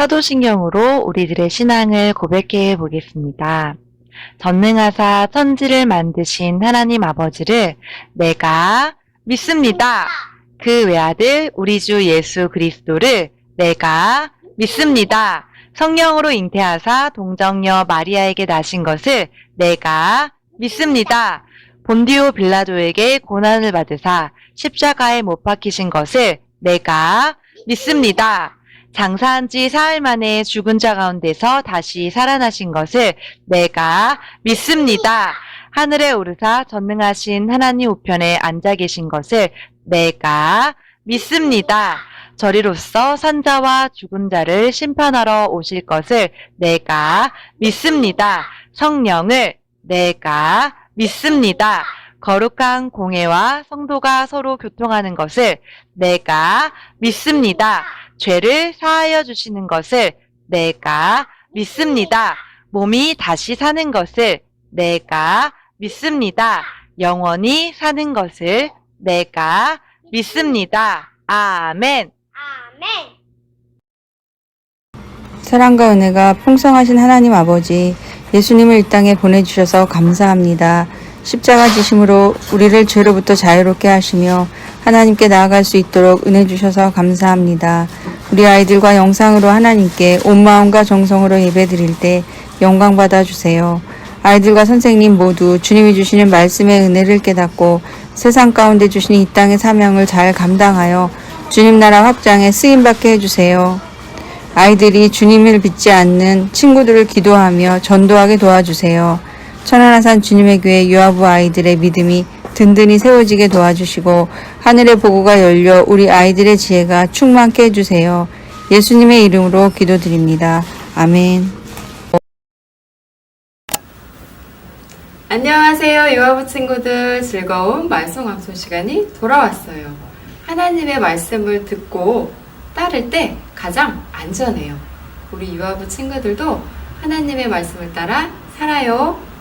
사도신경으로 우리들의 신앙을 고백해 보겠습니다. 전능하사 천지를 만드신 하나님 아버지를 내가 믿습니다. 그 외아들 우리 주 예수 그리스도를 내가 믿습니다. 성령으로 잉태하사 동정녀 마리아에게 나신 것을 내가 믿습니다. 본디오 빌라도에게 고난을 받으사 십자가에 못 박히신 것을 내가 믿습니다. 장사한 지 사흘 만에 죽은 자 가운데서 다시 살아나신 것을 내가 믿습니다. 하늘에 오르사 전능하신 하나님 우편에 앉아 계신 것을 내가 믿습니다. 저리로서 산자와 죽은 자를 심판하러 오실 것을 내가 믿습니다. 성령을 내가 믿습니다. 거룩한 공회와 성도가 서로 교통하는 것을 내가 믿습니다. 죄를 사하여 주시는 것을 내가 믿습니다. 몸이 다시 사는 것을 내가 믿습니다. 영원히 사는 것을 내가 믿습니다. 아멘. 아멘. 사랑과 은혜가 풍성하신 하나님 아버지, 예수님을 이 땅에 보내주셔서 감사합니다. 십자가 지심으로 우리를 죄로부터 자유롭게 하시며 하나님께 나아갈 수 있도록 은혜 주셔서 감사합니다. 우리 아이들과 영상으로 하나님께 온 마음과 정성으로 예배드릴 때 영광 받아주세요. 아이들과 선생님 모두 주님이 주시는 말씀의 은혜를 깨닫고 세상 가운데 주신 이 땅의 사명을 잘 감당하여 주님 나라 확장에 쓰임받게 해주세요. 아이들이 주님을 믿지 않는 친구들을 기도하며 전도하게 도와주세요. 천안하산 주님의 교회 유아부 아이들의 믿음이 든든히 세워지게 도와주시고 하늘의 보고가 열려 우리 아이들의 지혜가 충만케 해주세요. 예수님의 이름으로 기도드립니다. 아멘. 안녕하세요. 유아부 친구들, 즐거운 말씀 방송 시간이 돌아왔어요. 하나님의 말씀을 듣고 따를 때 가장 안전해요. 우리 유아부 친구들도 하나님의 말씀을 따라 살아요.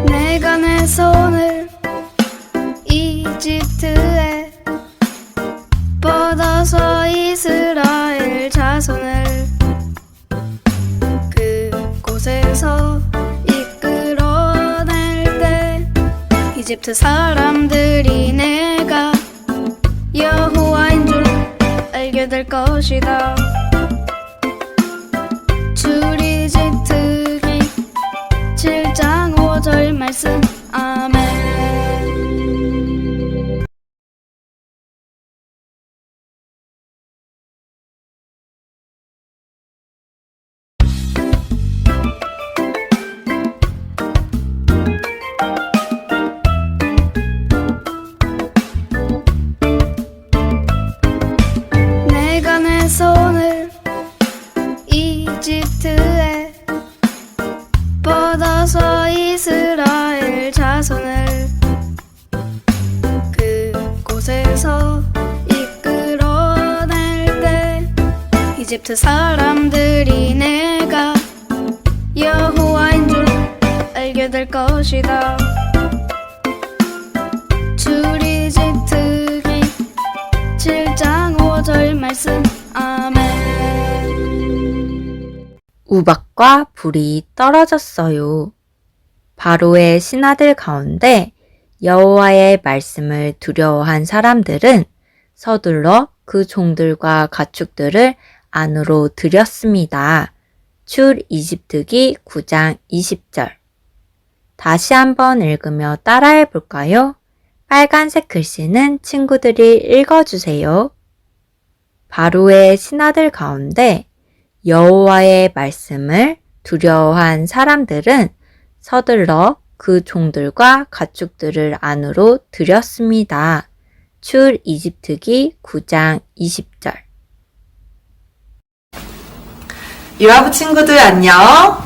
내가 내 손을 이집트에 뻗어서 이스라엘 자손을 그곳에서 이끌어낼 때 이집트 사람들이 내가 여호와인 줄 알게 될 것이다. 출이집트기 7장 5절 말씀. 아멘. 내가 내 손을 이집트에 뻗어서 이스라엘 자손을 그곳에서 이끌어낼 때 이집트 사람들이 내가 여호와인 줄 알게 될 것이다. 출이집트기 7장 5절 말씀. 아멘. 우박과 불이 떨어졌어요. 바로의 신하들 가운데 여호와의 말씀을 두려워한 사람들은 서둘러 그 종들과 가축들을 안으로 들였습니다. 출이집트기 9장 20절. 다시 한번 읽으며 따라해 볼까요? 빨간색 글씨는 친구들이 읽어주세요. 바로의 신하들 가운데 여호와의 말씀을 두려워한 사람들은 서둘러 그 종들과 가축들을 안으로 들였습니다. 출이집트기 9장 20절. 유아부 친구들 안녕.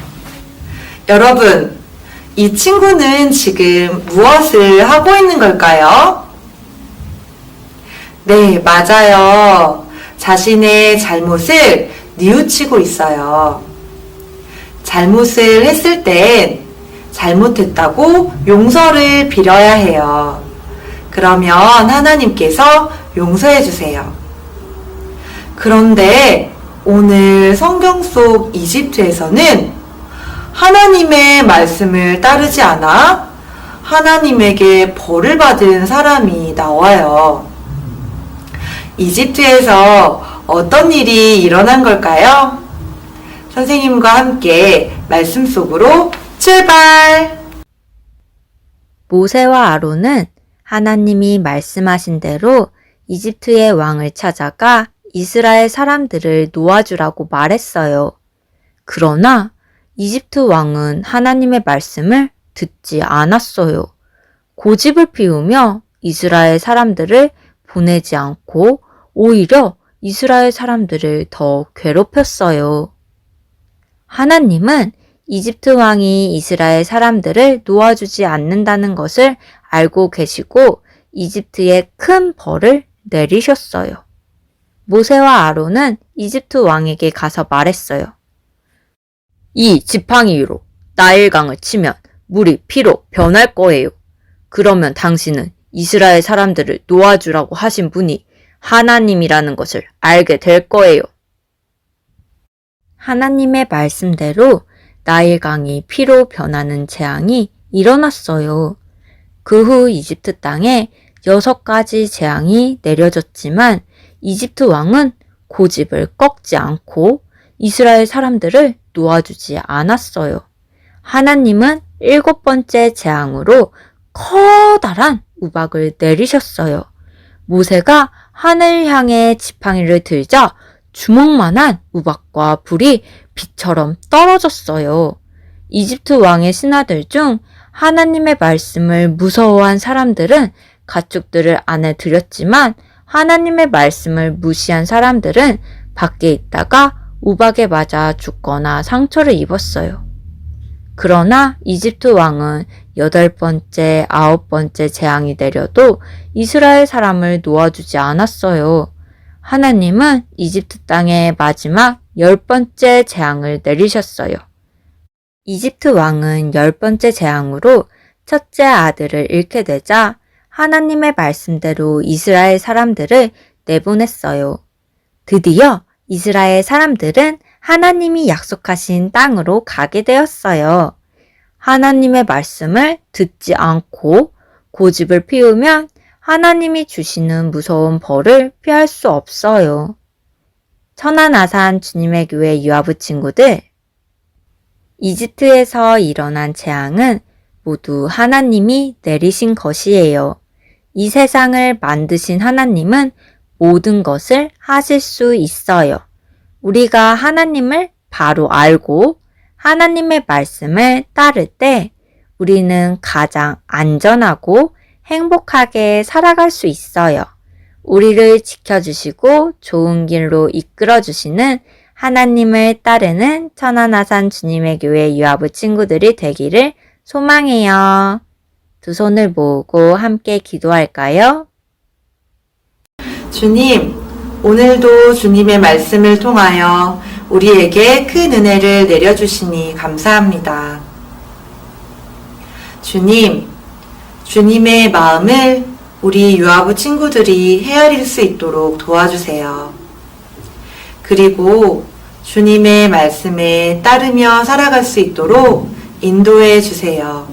여러분, 이 친구는 지금 무엇을 하고 있는 걸까요? 네, 맞아요. 자신의 잘못을 뉘우치고 있어요. 잘못을 했을 땐 잘못했다고 용서를 빌어야 해요. 그러면 하나님께서 용서해 주세요. 그런데 오늘 성경 속 이집트에서는 하나님의 말씀을 따르지 않아 하나님에게 벌을 받은 사람이 나와요. 이집트에서 어떤 일이 일어난 걸까요? 선생님과 함께 말씀 속으로 출발! 모세와 아론은 하나님이 말씀하신 대로 이집트의 왕을 찾아가 이스라엘 사람들을 놓아주라고 말했어요. 그러나 이집트 왕은 하나님의 말씀을 듣지 않았어요. 고집을 피우며 이스라엘 사람들을 보내지 않고 오히려 이스라엘 사람들을 더 괴롭혔어요. 하나님은 이집트 왕이 이스라엘 사람들을 놓아주지 않는다는 것을 알고 계시고 이집트에 큰 벌을 내리셨어요. 모세와 아론은 이집트 왕에게 가서 말했어요. 이 지팡이 위로 나일강을 치면 물이 피로 변할 거예요. 그러면 당신은 이스라엘 사람들을 놓아주라고 하신 분이 하나님이라는 것을 알게 될 거예요. 하나님의 말씀대로 나일강이 피로 변하는 재앙이 일어났어요. 그 후 이집트 땅에 6가지 재앙이 내려졌지만 이집트 왕은 고집을 꺾지 않고 이스라엘 사람들을 놓아주지 않았어요. 하나님은 7번째 재앙으로 커다란 우박을 내리셨어요. 모세가 하늘 향해 지팡이를 들자 주먹만한 우박과 불이 비처럼 떨어졌어요. 이집트 왕의 신하들 중 하나님의 말씀을 무서워한 사람들은 가축들을 안에 들였지만 하나님의 말씀을 무시한 사람들은 밖에 있다가 우박에 맞아 죽거나 상처를 입었어요. 그러나 이집트 왕은 8번째, 9번째 재앙이 내려도 이스라엘 사람을 놓아주지 않았어요. 하나님은 이집트 땅에 마지막 10번째 재앙을 내리셨어요. 이집트 왕은 10번째 재앙으로 첫째 아들을 잃게 되자 하나님의 말씀대로 이스라엘 사람들을 내보냈어요. 드디어 이스라엘 사람들은 하나님이 약속하신 땅으로 가게 되었어요. 하나님의 말씀을 듣지 않고 고집을 피우면 하나님이 주시는 무서운 벌을 피할 수 없어요. 천안아산 주님의 교회 유아부 친구들, 이집트에서 일어난 재앙은 모두 하나님이 내리신 것이에요. 이 세상을 만드신 하나님은 모든 것을 하실 수 있어요. 우리가 하나님을 바로 알고 하나님의 말씀을 따를 때 우리는 가장 안전하고 행복하게 살아갈 수 있어요. 우리를 지켜주시고 좋은 길로 이끌어주시는 하나님을 따르는 천안아산 주님의 교회 유아부 친구들이 되기를 소망해요. 두 손을 모으고 함께 기도할까요? 주님, 오늘도 주님의 말씀을 통하여 우리에게 큰 은혜를 내려주시니 감사합니다. 주님, 주님의 마음을 우리 유아부 친구들이 헤아릴 수 있도록 도와주세요. 그리고 주님의 말씀에 따르며 살아갈 수 있도록 인도해 주세요.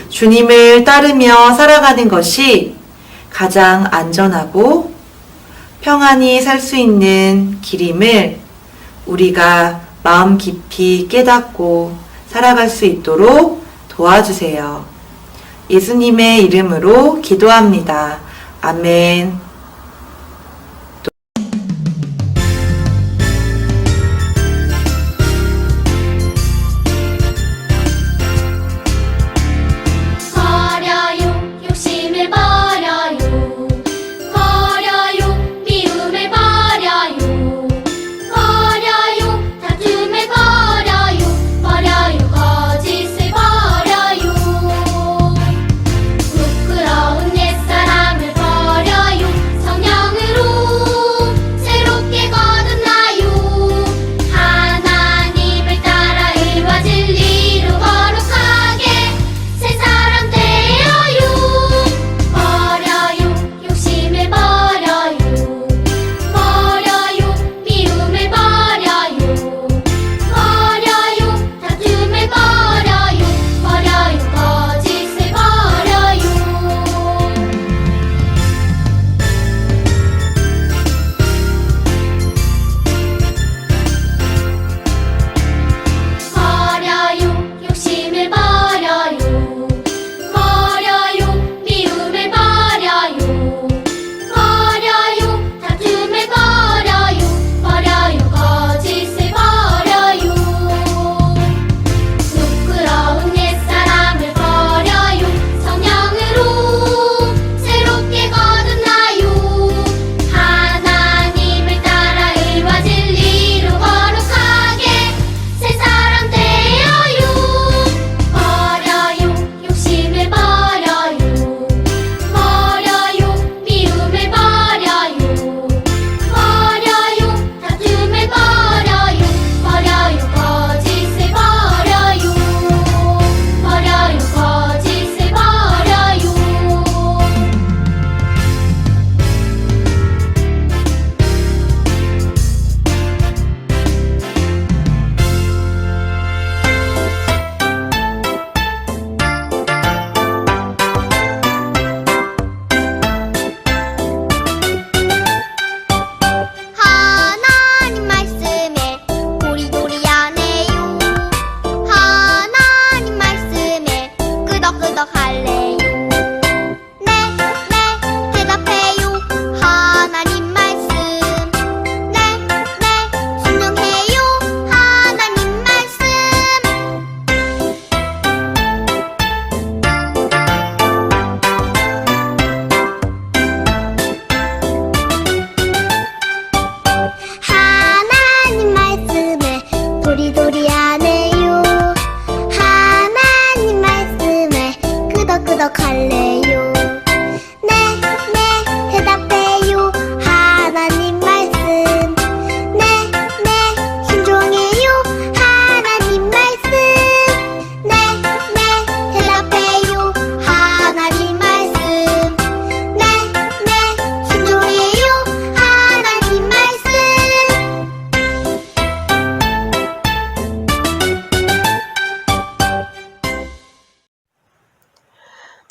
주님을 따르며 살아가는 것이 가장 안전하고 평안히 살 수 있는 길임을 우리가 마음 깊이 깨닫고 살아갈 수 있도록 도와주세요. 예수님의 이름으로 기도합니다. 아멘. 버려요 욕심을 버려요 버려요 미움을 버려요 버려요 다툼을 버려요 버려요 거짓을 버려요 부끄러운 옛사람을 버려요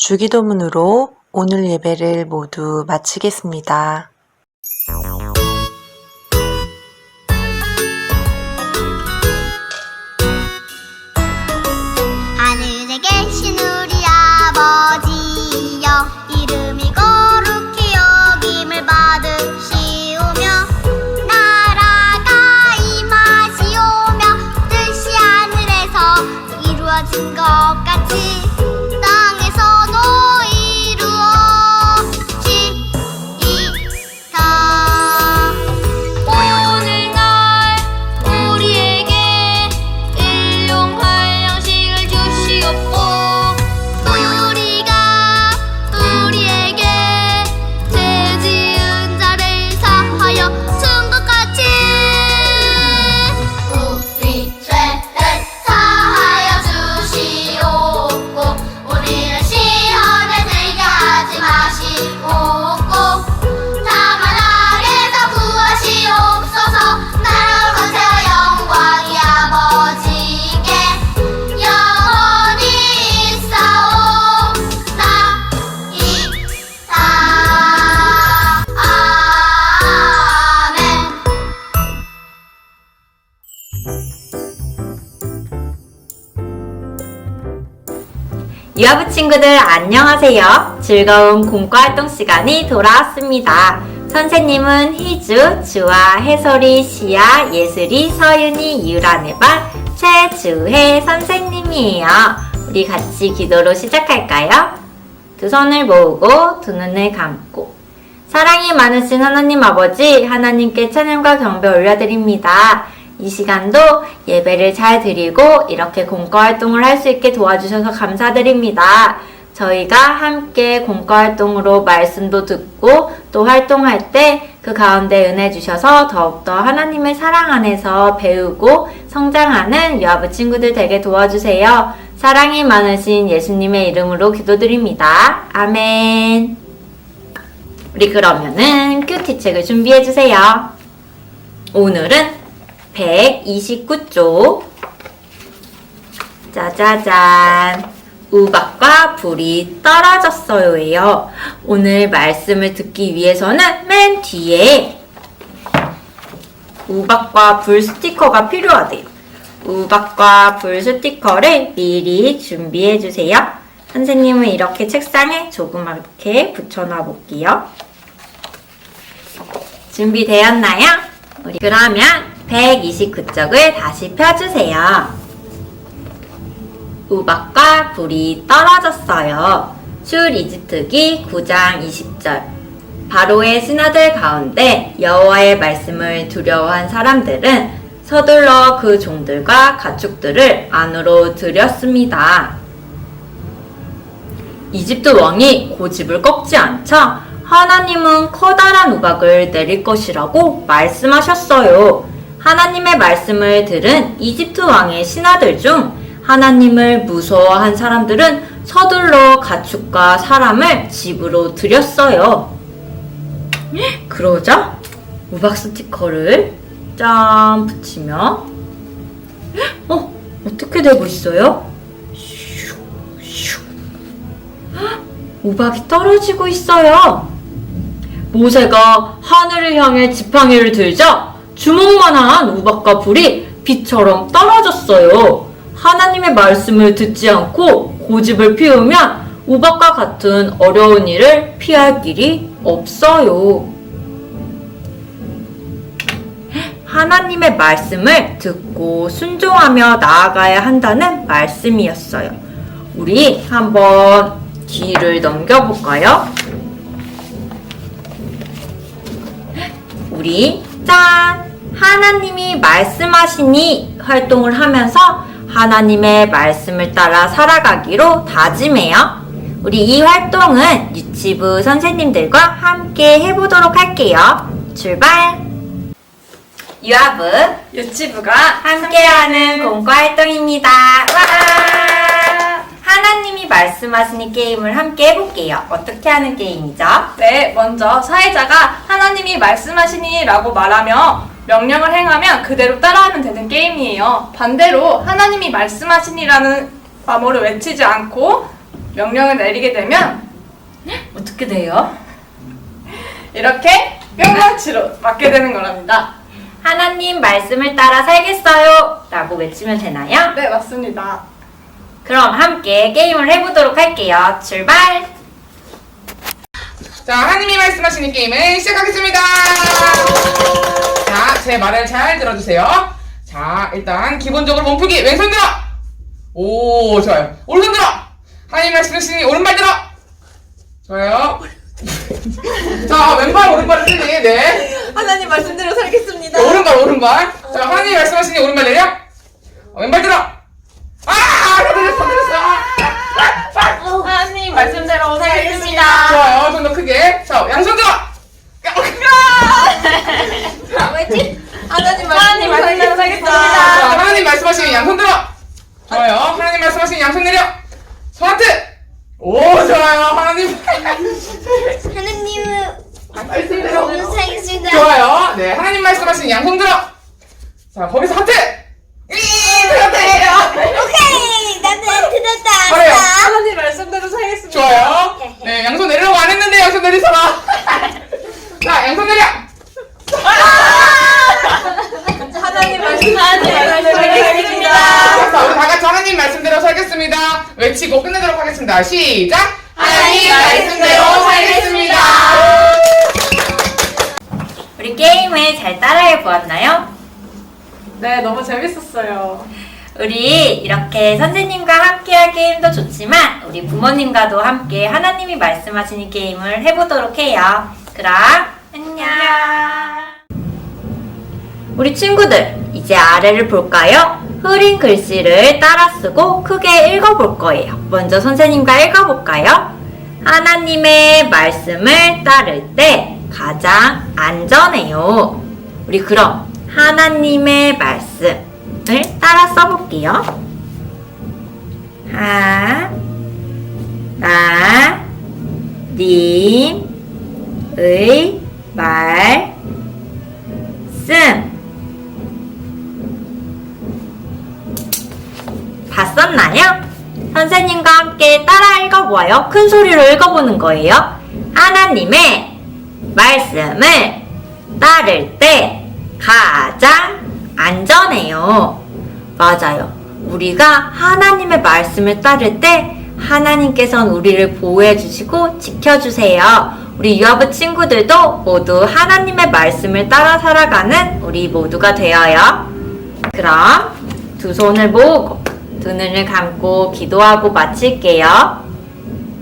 주기도문으로 오늘 예배를 모두 마치겠습니다. 하늘에 계신 우리 아버지여 이름이 거룩히 여김을 받으시오며 나라가 임하시오며 뜻이 하늘에서 이루어진 것 같이 땅에서도 이루어지이다. 오늘날 우리에게 일용할 양식을 주시옵고 우리가 우리에게 죄 지은 자를 사하여 준 것 같이 우리 죄를 사하여 주시옵고 우리를 시험에 들게 하지 마시옵고 다만 악에서 구하시옵소서. 나라와 권세와 영광이 아버지께 영원히 있사옵나이다. 아멘. 유아부 친구들 안녕하세요. 즐거운 공과활동 시간이 돌아왔습니다. 선생님은 희주, 주아, 해솔이, 시아, 예슬이, 서윤이, 유라네발, 최주혜 선생님이에요. 우리 같이 기도로 시작할까요? 두 손을 모으고 두 눈을 감고 사랑이 많으신 하나님 아버지, 하나님께 찬양과 경배 올려드립니다. 이 시간도 예배를 잘 드리고 이렇게 공과활동을 할 수 있게 도와주셔서 감사드립니다. 저희가 함께 공과활동으로 말씀도 듣고 또 활동할 때 그 가운데 은혜 주셔서 더욱더 하나님의 사랑 안에서 배우고 성장하는 유아부 친구들 되게 도와주세요. 사랑이 많으신 예수님의 이름으로 기도드립니다. 아멘. 우리 그러면은 큐티책을 준비해주세요. 오늘은 129쪽. 짜자잔. 우박과 불이 떨어졌어요예요. 오늘 말씀을 듣기 위해서는 맨 뒤에 우박과 불 스티커가 필요하대요. 우박과 불 스티커를 미리 준비해 주세요. 선생님은 이렇게 책상에 조그맣게 붙여놔 볼게요. 준비되었나요? 우리 그러면 129쪽을 다시 펴주세요. 우박과 불이 떨어졌어요. 출이집트기 9장 20절. 바로의 신하들 가운데 여호와의 말씀을 두려워한 사람들은 서둘러 그 종들과 가축들을 안으로 들였습니다. 이집트 왕이 고집을 꺾지 않자 하나님은 커다란 우박을 내릴 것이라고 말씀하셨어요. 하나님의 말씀을 들은 이집트 왕의 신하들 중 하나님을 무서워한 사람들은 서둘러 가축과 사람을 집으로 들였어요. 그러자 우박 스티커를 짠 붙이며 어떻게 되고 있어요? 우박이 떨어지고 있어요. 모세가 하늘을 향해 지팡이를 들자 주먹만한 우박과 불이 비처럼 떨어졌어요. 하나님의 말씀을 듣지 않고 고집을 피우면 우박과 같은 어려운 일을 피할 길이 없어요. 하나님의 말씀을 듣고 순종하며 나아가야 한다는 말씀이었어요. 우리 한번 뒤를 넘겨볼까요? 우리 짠! 하나님이 말씀하시니 활동을 하면서 하나님의 말씀을 따라 살아가기로 다짐해요. 우리 이 활동은 유치부 선생님들과 함께 해보도록 할게요. 출발! 유아부 유치부가 함께하는 공과활동입니다. 와! 하나님이 말씀하시는 게임을 함께 해볼게요. 어떻게 하는 게임이죠? 네, 먼저 사회자가 하나님이 말씀하시니 라고 말하며 명령을 행하면 그대로 따라하면 되는 게임이에요. 반대로 하나님이 말씀하시니라는 암호를 외치지 않고 명령을 내리게 되면 어떻게 돼요? 이렇게 뿅망치로 맞게 되는 거랍니다. 하나님 말씀을 따라 살겠어요 라고 외치면 되나요? 네, 맞습니다. 그럼 함께 게임을 해보도록 할게요. 출발! 자, 하나님이 말씀하시는 게임을 시작하겠습니다. 자, 제 말을 잘 들어주세요. 자, 일단 기본적으로 몸풀기 왼손 들어. 오, 좋아요. 오른손 들어. 하나님 말씀하시니 오른발 들어. 좋아요. 자, 왼발 오른발을 들리. 네. 하나님 말씀대로 살겠습니다. 오른발. 자, 하나님 말씀하시니 오른발 내려. 왼발 들어. 다 들렸어. 하나님 말씀대로 살겠습니다. 좋아요. 좀 더 크게. 자, 양손 들어. 하나님 말씀대로 살겠습니다. 자, 하나님 말씀하시니 양손 들어. 좋아요. 하나님 말씀하시니 양손 내려. 손 하트. 오, 좋아요. 하나님. 하느님은 말씀대로. 살겠습니다. 좋아요. 네, 하나님 말씀하시니 양손 들어. 자, 거기서 하트. 들었대요. 오케이, 나는 들었다. 그래요. 하나님 말씀대로 살겠습니다. 좋아요. 네, 양손 내리라고 안 했는데 양손 내리서라. 자, 양손 내려. 하나님 말씀대로 살겠습니다. 자, 우리 다 같이 하나님 말씀대로 살겠습니다. 외치고 끝내도록 하겠습니다. 시작. 하나님 말씀대로 살겠습니다. 우리 게임을 잘 따라해 보았나요? 네, 너무 재밌었어요. 우리 이렇게 선생님과 함께 할 게임도 좋지만 우리 부모님과도 함께 하나님이 말씀하시는 게임을 해보도록 해요. 그럼 안녕. 우리 친구들 이제 아래를 볼까요? 흐린 글씨를 따라 쓰고 크게 읽어볼 거예요. 먼저 선생님과 읽어볼까요? 하나님의 말씀을 따를 때 가장 안전해요. 우리 그럼 하나님의 말씀을 따라 써볼게요. 하나님의 말씀. 다 썼나요? 선생님과 함께 따라 읽어보아요. 큰 소리로 읽어보는 거예요. 하나님의 말씀을 따를 때 가장 안전해요. 맞아요. 우리가 하나님의 말씀을 따를 때 하나님께서는 우리를 보호해 주시고 지켜주세요. 우리 유아부 친구들도 모두 하나님의 말씀을 따라 살아가는 우리 모두가 되어요. 그럼 두 손을 모으고 두 눈을 감고 기도하고 마칠게요.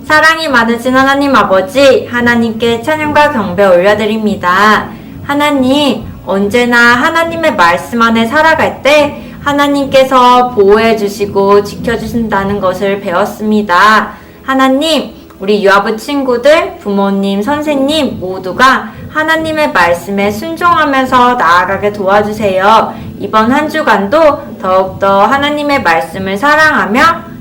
사랑이 많으신 하나님 아버지, 하나님께 찬양과 경배 올려드립니다. 하나님, 언제나 하나님의 말씀 안에 살아갈 때 하나님께서 보호해 주시고 지켜주신다는 것을 배웠습니다. 하나님, 우리 유아부 친구들, 부모님, 선생님 모두가 하나님의 말씀에 순종하면서 나아가게 도와주세요. 이번 한 주간도 더욱더 하나님의 말씀을 사랑하며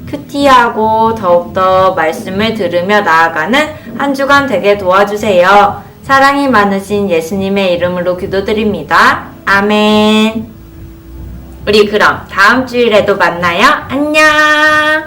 큐티하고 더욱더 말씀을 들으며 나아가는 한 주간 되게 도와주세요. 사랑이 많으신 예수님의 이름으로 기도드립니다. 아멘. 우리 그럼 다음 주일에도 만나요. 안녕.